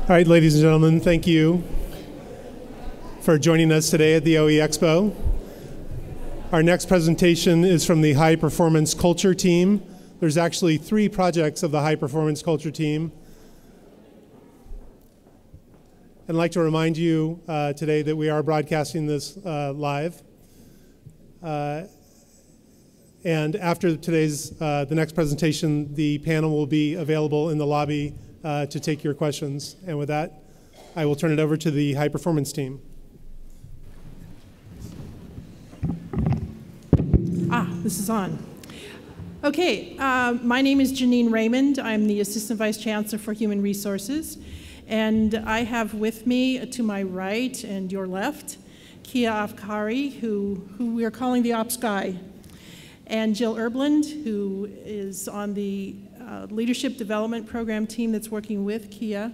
All right, ladies and gentlemen, thank you for joining us today at the OE Expo. Our next presentation is from the High Performance Culture team. There's actually 3 projects of the High Performance Culture team. I'd like to remind you today that we are broadcasting this live. And after today's, the next presentation, the panel will be available in the lobby to take your questions. And with that, I will turn it over to the High Performance team. This is on. Okay, my name is Janine Raymond. I'm the Assistant Vice Chancellor for Human Resources. And I have with me, to my right and your left, Kia Afkari, who we are calling the Ops Guy, and Jill Erbland, who is on the Leadership Development Program team that's working with Kia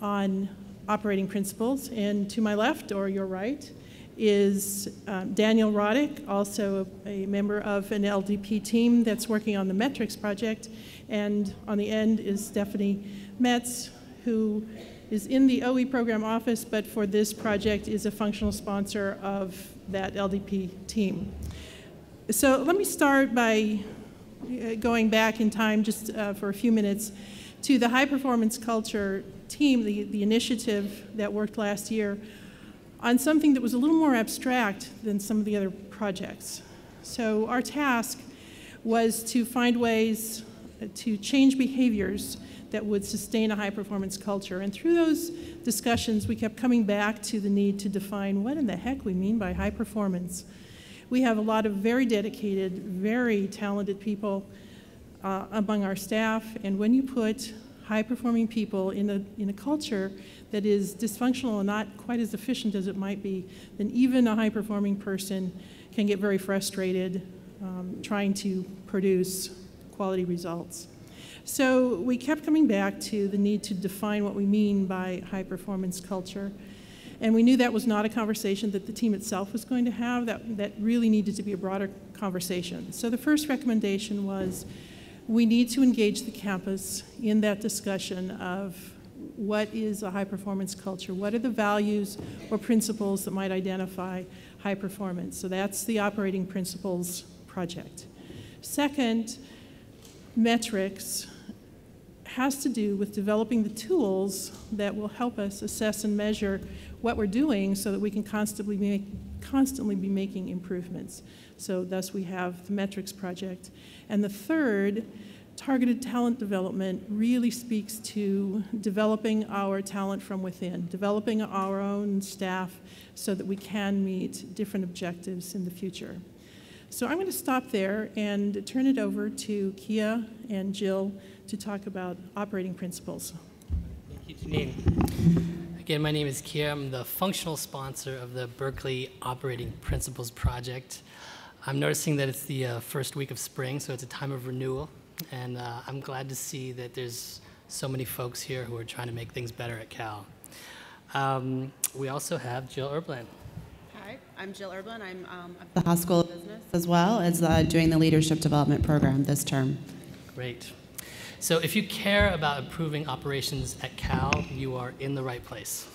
on operating principles. And to my left, or your right, is Daniel Roddick, also a member of an LDP team that's working on the metrics project. And on the end is Stephanie Metz, who is in the OE program office, but for this project is a functional sponsor of that LDP team. So let me start by going back in time just for a few minutes to the High Performance Culture team, the initiative that worked last year on something that was a little more abstract than some of the other projects. So our task was to find ways to change behaviors that would sustain a high-performance culture. And through those discussions, we kept coming back to the need to define what in the heck we mean by high performance. We have a lot of very dedicated, very talented people among our staff, and when you put high-performing people in a culture that is dysfunctional and not quite as efficient as it might be, then even a high-performing person can get very frustrated trying to produce quality results. So we kept coming back to the need to define what we mean by high-performance culture. And we knew that was not a conversation that the team itself was going to have, that really needed to be a broader conversation. So the first recommendation was we need to engage the campus in that discussion of what is a high-performance culture, what are the values or principles that might identify high performance. So that's the operating principles project. Second, metrics has to do with developing the tools that will help us assess and measure what we're doing so that we can constantly be making improvements. So thus we have the metrics project. And the third, targeted talent development, really speaks to developing our talent from within, developing our own staff so that we can meet different objectives in the future. So I'm going to stop there and turn it over to Kia and Jill to talk about operating principles. Thank you, Janine. Again, my name is Kia. I'm the functional sponsor of the Berkeley Operating Principles Project. I'm noticing that it's the first week of spring, so it's a time of renewal, and I'm glad to see that there's so many folks here who are trying to make things better at Cal. We also have Jill Erbland. Hi, I'm Jill Erbland. I'm at the Haas School of Business as well as doing the Leadership Development Program this term. Great. So if you care about improving operations at Cal, you are in the right place.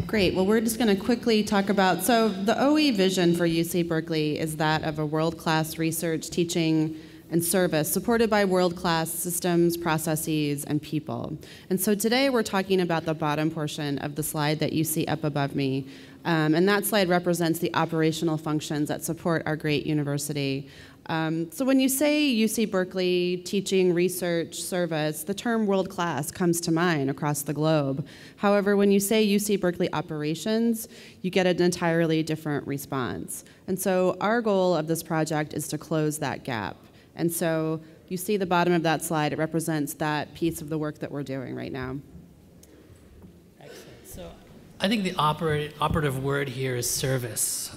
Great. Well, we're just going to quickly talk about, so the OE vision for UC Berkeley is that of a world-class research, teaching, and service supported by world-class systems, processes, and people. And so today we're talking about the bottom portion of the slide that you see up above me. And that slide represents the operational functions that support our great university. So when you say UC Berkeley, teaching, research, service, the term world-class comes to mind across the globe. However, when you say UC Berkeley operations, you get an entirely different response. And so our goal of this project is to close that gap. And so you see the bottom of that slide, it represents that piece of the work that we're doing right now. Excellent. So I think the operative word here is service.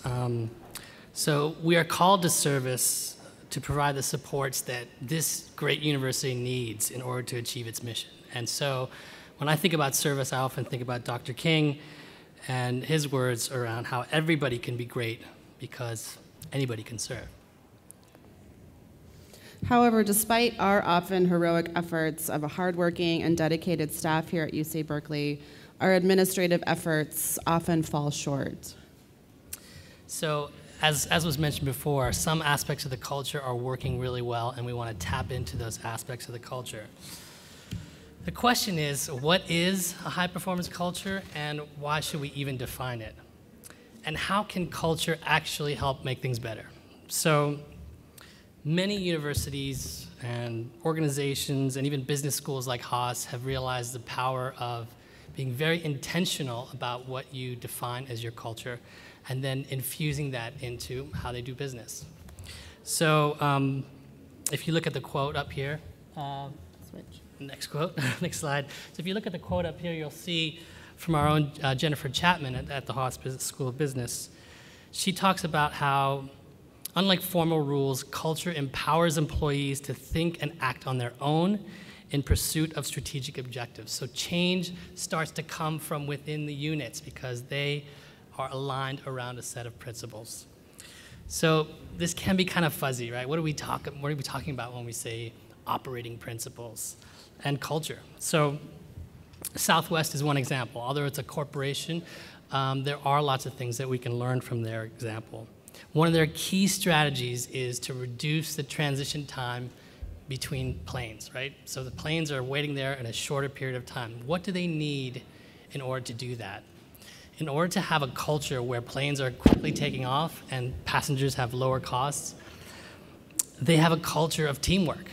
So we are called to service to provide the supports that this great university needs in order to achieve its mission. And so when I think about service, I often think about Dr. King and his words around how everybody can be great because anybody can serve. However, despite our often heroic efforts of a hardworking and dedicated staff here at UC Berkeley, our administrative efforts often fall short. So, as was mentioned before, some aspects of the culture are working really well, and we want to tap into those aspects of the culture. The question is, what is a high-performance culture, and why should we even define it? And how can culture actually help make things better? So, many universities and organizations and even business schools like Haas have realized the power of being very intentional about what you define as your culture, and then infusing that into how they do business. So if you look at the quote up here, next quote, next slide. So if you look at the quote up here, you'll see from our own Jennifer Chapman at the Haas School of Business. She talks about how, unlike formal rules, culture empowers employees to think and act on their own in pursuit of strategic objectives. So change starts to come from within the units because they are aligned around a set of principles. So this can be kind of fuzzy, right? What are we talking about when we say operating principles and culture? So Southwest is one example. Although it's a corporation, there are lots of things that we can learn from their example. One of their key strategies is to reduce the transition time between planes, right? So the planes are waiting there in a shorter period of time. What do they need in order to do that? In order to have a culture where planes are quickly taking off and passengers have lower costs, they have a culture of teamwork.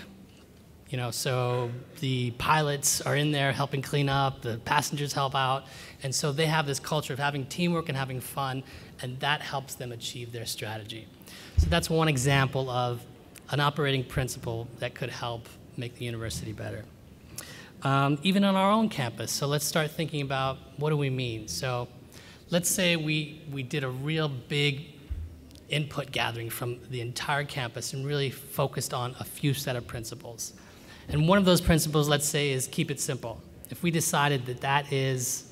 You know, so the pilots are in there helping clean up, the passengers help out, and so they have this culture of having teamwork and having fun, and that helps them achieve their strategy. So that's one example of an operating principle that could help make the university better. Even on our own campus, so let's start thinking about what do we mean. So let's say we did a real big input gathering from the entire campus and really focused on a few set of principles. And one of those principles, let's say, is keep it simple. If we decided that that is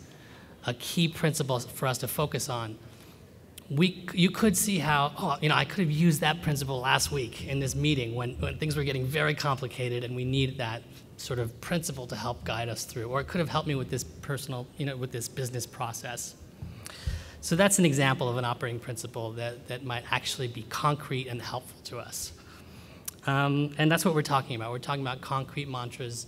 a key principle for us to focus on, you could see how, I could have used that principle last week in this meeting when things were getting very complicated and we needed that sort of principle to help guide us through. Or it could have helped me with this with this business process. So that's an example of an operating principle that might actually be concrete and helpful to us. And that's what we're talking about. We're talking about concrete mantras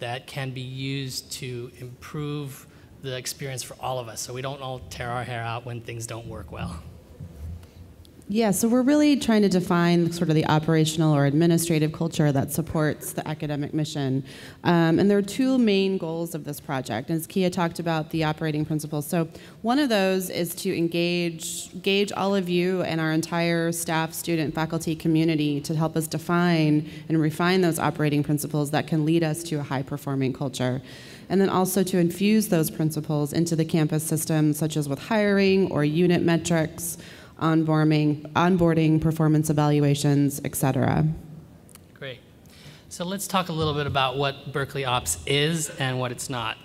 that can be used to improve the experience for all of us, so we don't all tear our hair out when things don't work well. Yeah, so we're really trying to define sort of the operational or administrative culture that supports the academic mission. And there are two main goals of this project. As Kia talked about the operating principles. So one of those is to engage all of you and our entire staff, student, faculty community to help us define and refine those operating principles that can lead us to a high-performing culture. And then also to infuse those principles into the campus system, such as with hiring or unit metrics, onboarding, performance evaluations, et cetera. Great. So let's talk a little bit about what Berkeley Ops is and what it's not.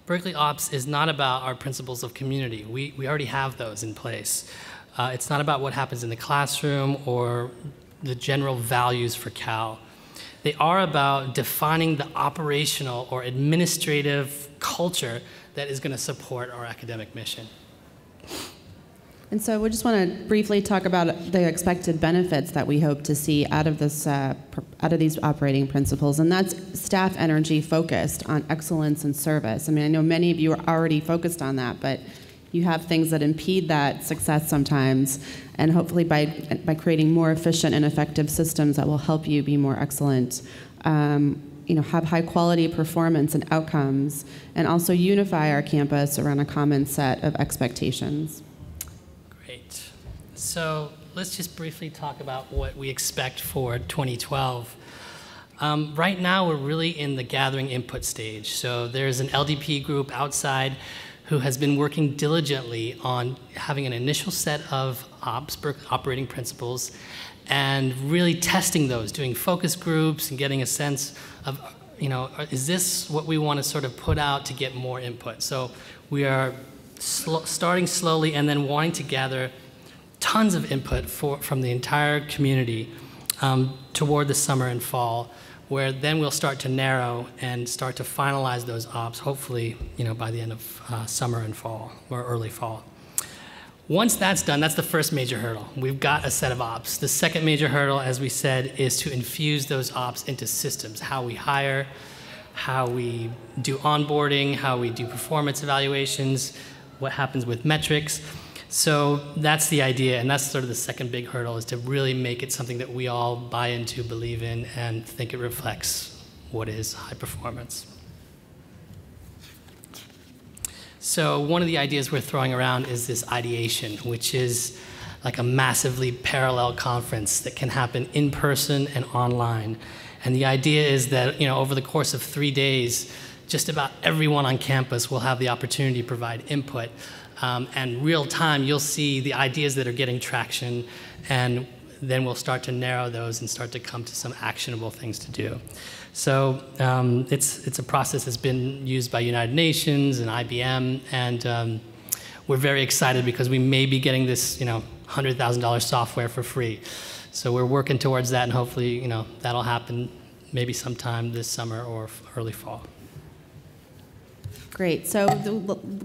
Berkeley Ops is not about our principles of community. We already have those in place. It's not about what happens in the classroom or the general values for Cal. They are about defining the operational or administrative culture that is going to support our academic mission. And so we just want to briefly talk about the expected benefits that we hope to see out of this, out of these operating principles, and that's staff energy focused on excellence and service. I mean, I know many of you are already focused on that, but you have things that impede that success sometimes, and hopefully by creating more efficient and effective systems that will help you be more excellent, have high quality performance and outcomes, and also unify our campus around a common set of expectations. Great. So let's just briefly talk about what we expect for 2012. Right now, we're really in the gathering input stage. So there's an LDP group outside who has been working diligently on having an initial set of operating principles and really testing those, doing focus groups and getting a sense of, is this what we want to sort of put out to get more input? So we are starting slowly and then wanting to gather tons of input from the entire community toward the summer and fall, where then we'll start to narrow and start to finalize those ops, hopefully, by the end of summer and fall, or early fall. Once that's done, that's the first major hurdle. We've got a set of ops. The second major hurdle, as we said, is to infuse those ops into systems, how we hire, how we do onboarding, how we do performance evaluations, what happens with metrics. So that's the idea, and that's sort of the second big hurdle, is to really make it something that we all buy into, believe in, and think it reflects what is high performance. So one of the ideas we're throwing around is this ideation, which is like a massively parallel conference that can happen in person and online. And the idea is that, over the course of 3 days, just about everyone on campus will have the opportunity to provide input. And real time, you'll see the ideas that are getting traction, and then we'll start to narrow those and start to come to some actionable things to do. So it's a process that's been used by United Nations and IBM, and we're very excited because we may be getting this, $100,000 software for free. So we're working towards that, and hopefully, that'll happen maybe sometime this summer or early fall. Great. So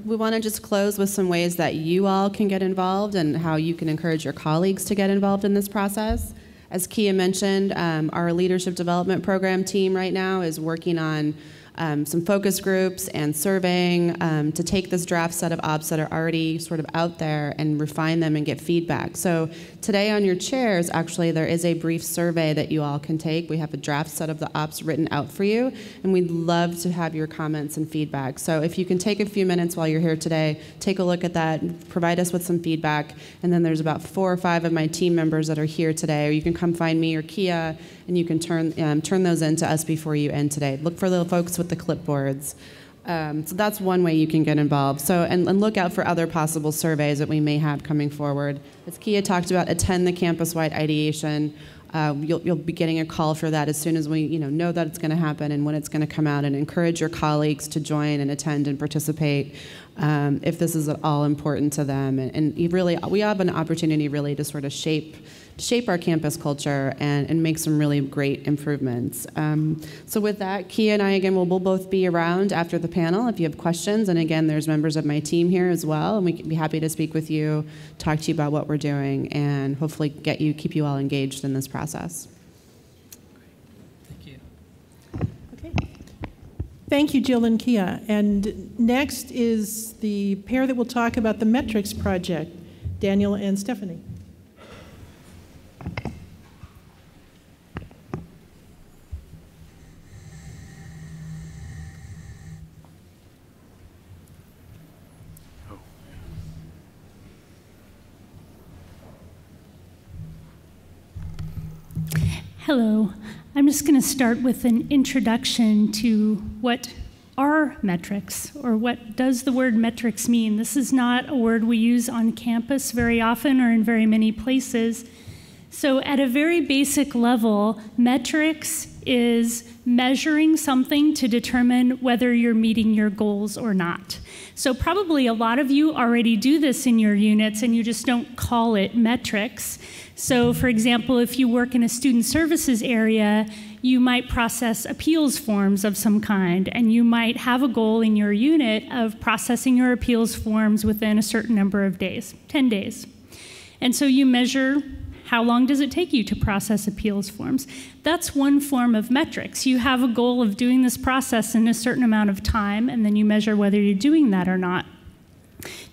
we want to just close with some ways that you all can get involved and how you can encourage your colleagues to get involved in this process. As Kia mentioned, our leadership development program team right now is working on some focus groups and surveying to take this draft set of ops that are already sort of out there and refine them and get feedback. So today on your chairs, actually, there is a brief survey that you all can take. We have a draft set of the ops written out for you, and we'd love to have your comments and feedback. So if you can take a few minutes while you're here today, take a look at that, provide us with some feedback, and then there's about 4 or 5 of my team members that are here today, or you can come find me or Kia, and you can turn those in to us before you end today. Look for the folks with the clipboards. So that's one way you can get involved. So and look out for other possible surveys that we may have coming forward. As Kia talked about, attend the campus-wide ideation. You'll be getting a call for that as soon as we know that it's going to happen and when it's going to come out, and encourage your colleagues to join and attend and participate if this is at all important to them. And we have an opportunity really to sort of shape our campus culture and make some really great improvements. So with that, Kia and I, again, we'll both be around after the panel if you have questions. And again, there's members of my team here as well, and we can be happy to speak with you, talk to you about what we're doing, and hopefully keep you all engaged in this process. Thank you. Okay. Thank you, Jill and Kia. And next is the pair that will talk about the metrics project, Daniel and Stephanie. Hello. I'm just going to start with an introduction to what are metrics, or what does the word metrics mean. This is not a word we use on campus very often or in very many places. So at a very basic level, metrics is measuring something to determine whether you're meeting your goals or not. So probably a lot of you already do this in your units, and you just don't call it metrics. So for example, if you work in a student services area, you might process appeals forms of some kind, and you might have a goal in your unit of processing your appeals forms within a certain number of days, 10 days. And so you measure how long does it take you to process appeals forms. That's one form of metrics. You have a goal of doing this process in a certain amount of time, and then you measure whether you're doing that or not.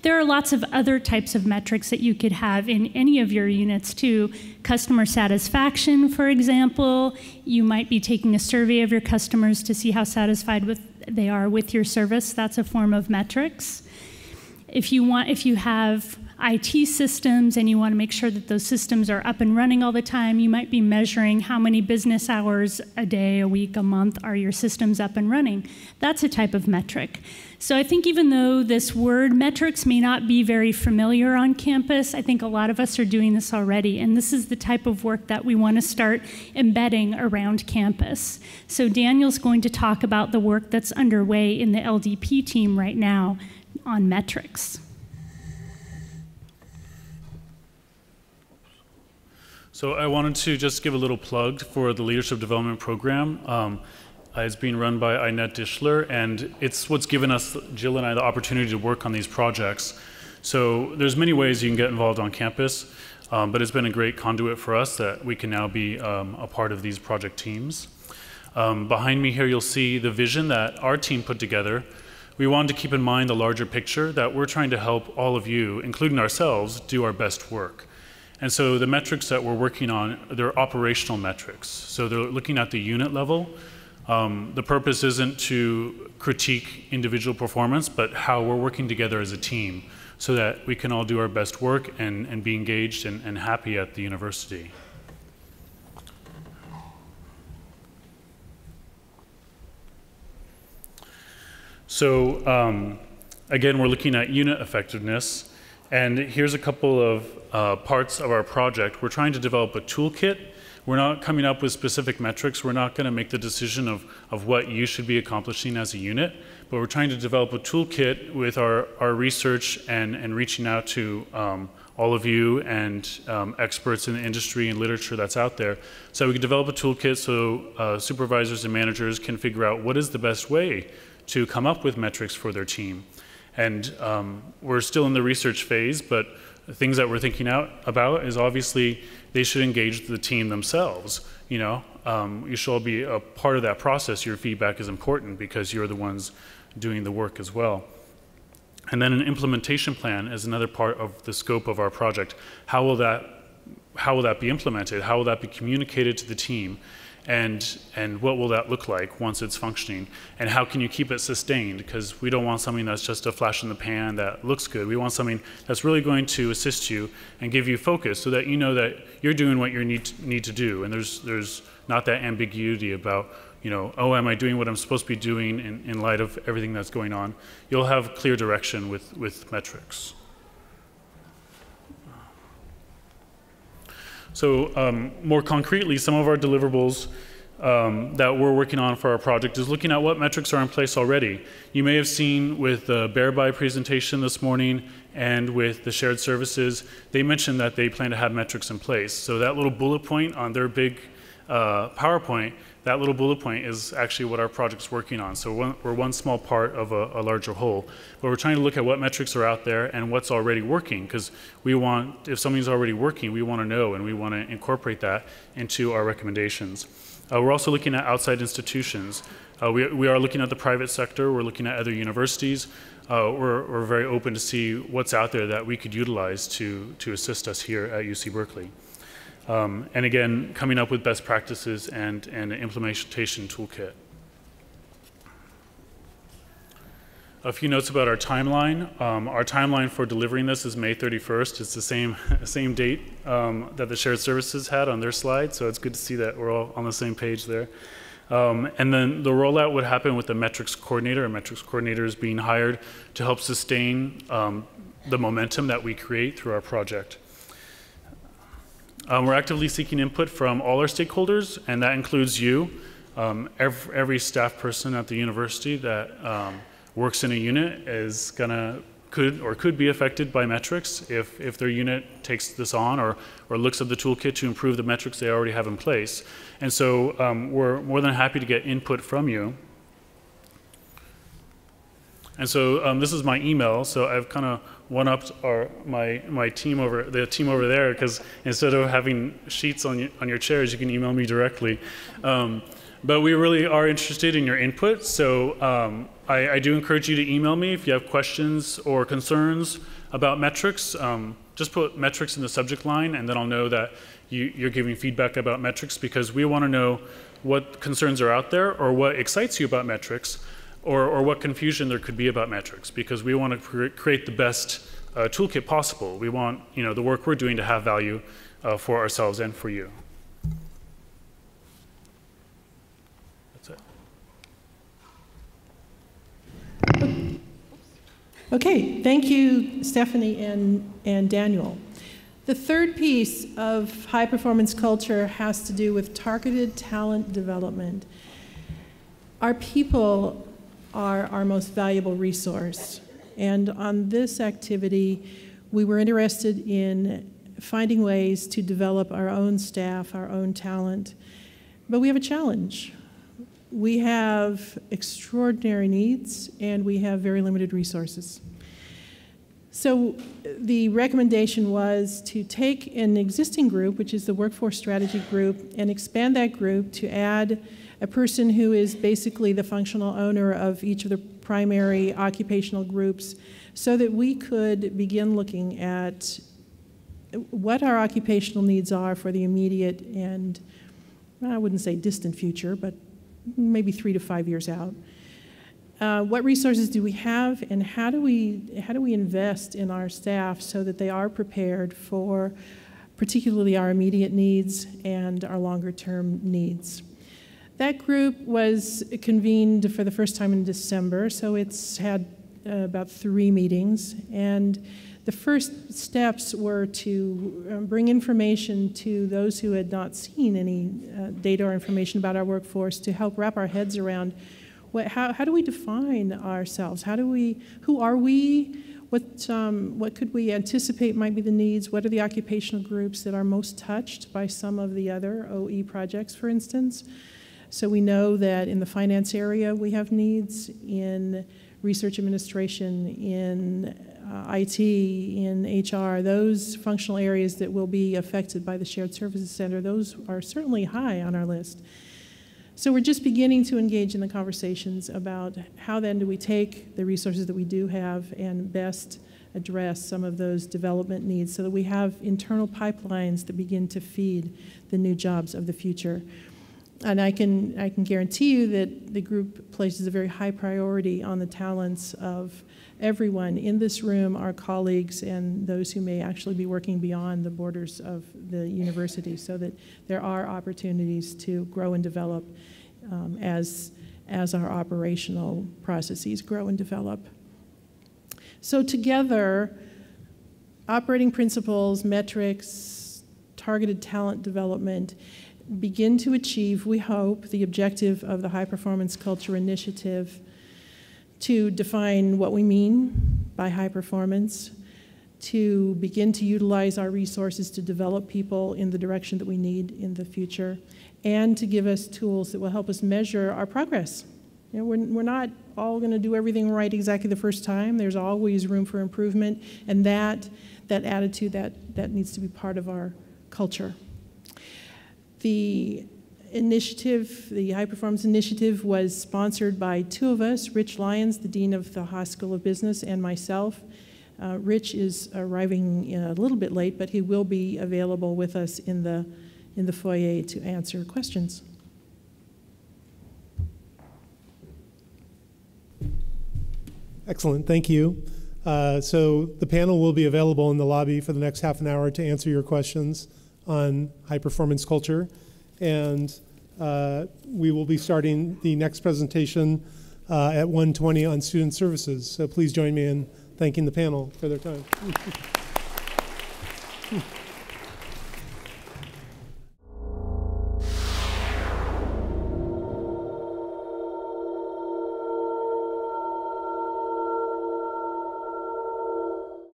There are lots of other types of metrics that you could have in any of your units too. Customer satisfaction, for example. You might be taking a survey of your customers to see how satisfied they are with your service. That's a form of metrics. If you have IT systems and you want to make sure that those systems are up and running all the time, you might be measuring how many business hours a day, a week, a month are your systems up and running. That's a type of metric. So I think even though this word metrics may not be very familiar on campus, I think a lot of us are doing this already, and this is the type of work that we want to start embedding around campus. So Daniel's going to talk about the work that's underway in the LDP team right now on metrics. So So I wanted to just give a little plug for the Leadership Development Program. It's being run by Inette Dischler, and it's what's given us, Jill and I, the opportunity to work on these projects. So there's many ways you can get involved on campus, but it's been a great conduit for us that we can now be a part of these project teams. Behind me here, you'll see the vision that our team put together. We wanted to keep in mind the larger picture that we're trying to help all of you, including ourselves, do our best work. And so the metrics that we're working on, they're operational metrics. So they're looking at the unit level. The purpose isn't to critique individual performance, but how we're working together as a team so that we can all do our best work and be engaged and happy at the university. So again, we're looking at unit effectiveness. And here's a couple of parts of our project. We're trying to develop a toolkit. We're not coming up with specific metrics. We're not going to make the decision of what you should be accomplishing as a unit, but we're trying to develop a toolkit with our research and reaching out to all of you and experts in the industry and literature that's out there. So we can develop a toolkit so supervisors and managers can figure out what is the best way to come up with metrics for their team. And we're still in the research phase, but the things that we're thinking about is obviously they should engage the team themselves. You know, you should all be a part of that process. Your feedback is important because you're the ones doing the work as well. And then an implementation plan is another part of the scope of our project. How will that be implemented? How will that be communicated to the team? And what will that look like once it's functioning? And how can you keep it sustained? Because we don't want something that's just a flash in the pan that looks good. We want something that's really going to assist you and give you focus so that you know that you're doing what you need to do. And there's not that ambiguity about, you know, oh, am I doing what I'm supposed to be doing in light of everything that's going on? You'll have clear direction with metrics. So more concretely, some of our deliverables that we're working on for our project is looking at what metrics are in place already. You may have seen with the Bear-by presentation this morning and with the shared services, they mentioned that they plan to have metrics in place. So that little bullet point on their big PowerPoint, that little bullet point is actually what our project's working on. So we're one small part of a larger whole. But we're trying to look at what metrics are out there and what's already working, because we want, if something's already working, we want to know and we want to incorporate that into our recommendations. We're also looking at outside institutions. We are looking at the private sector. We're looking at other universities. We're very open to see what's out there that we could utilize to assist us here at UC Berkeley. And again, coming up with best practices and an implementation toolkit. A few notes about our timeline. Our timeline for delivering this is May 31st. It's the same date that the shared services had on their slide, so it's good to see that we're all on the same page there. And then the rollout would happen with the metrics coordinator. A metrics coordinator is being hired to help sustain the momentum that we create through our project. We're actively seeking input from all our stakeholders, and that includes you, every staff person at the university that works in a unit is could be affected by metrics if their unit takes this on or looks at the toolkit to improve the metrics they already have in place. And so we're more than happy to get input from you. And so this is my email. So I've kind of one-upped my team over there, because instead of having sheets on your chairs, you can email me directly. But we really are interested in your input. So I do encourage you to email me if you have questions or concerns about metrics. Just put metrics in the subject line, and then I'll know that you're giving feedback about metrics, because we want to know what concerns are out there or what excites you about metrics, or what confusion there could be about metrics, because we want to create the best toolkit possible. We want the work we're doing to have value for ourselves and for you. That's it. Okay, thank you, Stephanie and Daniel. The third piece of high performance culture has to do with targeted talent development. Our people are our most valuable resource. And on this activity, we were interested in finding ways to develop our own staff, our own talent. But we have a challenge. We have extraordinary needs, and we have very limited resources. So the recommendation was to take an existing group, which is the Workforce Strategy Group, and expand that group to add a person who is basically the functional owner of each of the primary occupational groups, so that we could begin looking at what our occupational needs are for the immediate and, I wouldn't say distant future, but maybe 3 to 5 years out. What resources do we have, and how do we invest in our staff so that they are prepared for particularly our immediate needs and our longer-term needs? That group was convened for the first time in December, so it's had about 3 meetings, and the first steps were to bring information to those who had not seen any data or information about our workforce, to help wrap our heads around how do we define ourselves? Who are we? What could we anticipate might be the needs? What are the occupational groups that are most touched by some of the other OE projects, for instance? So we know that in the finance area we have needs, in research administration, in IT, in HR, those functional areas that will be affected by the Shared Services Center, those are certainly high on our list. So we're just beginning to engage in the conversations about how then do we take the resources that we do have and best address some of those development needs so that we have internal pipelines that begin to feed the new jobs of the future. And I can guarantee you that the group places a very high priority on the talents of everyone in this room, our colleagues, and those who may actually be working beyond the borders of the university, so that there are opportunities to grow and develop as our operational processes grow and develop. So together, operating principles, metrics, targeted talent development begin to achieve, we hope, the objective of the High Performance Culture Initiative to define what we mean by high performance, to begin to utilize our resources to develop people in the direction that we need in the future, and to give us tools that will help us measure our progress. You know, we're not all going to do everything right exactly the first time. There's always room for improvement, and that attitude, that needs to be part of our culture. The initiative, the High Performance Initiative, was sponsored by 2 of us, Rich Lyons, the Dean of the Haas School of Business, and myself. Rich is arriving a little bit late, but he will be available with us in the foyer to answer questions. Excellent, thank you. So the panel will be available in the lobby for the next half an hour to answer your questions on high performance culture. And we will be starting the next presentation at 1:20 on student services. So please join me in thanking the panel for their time.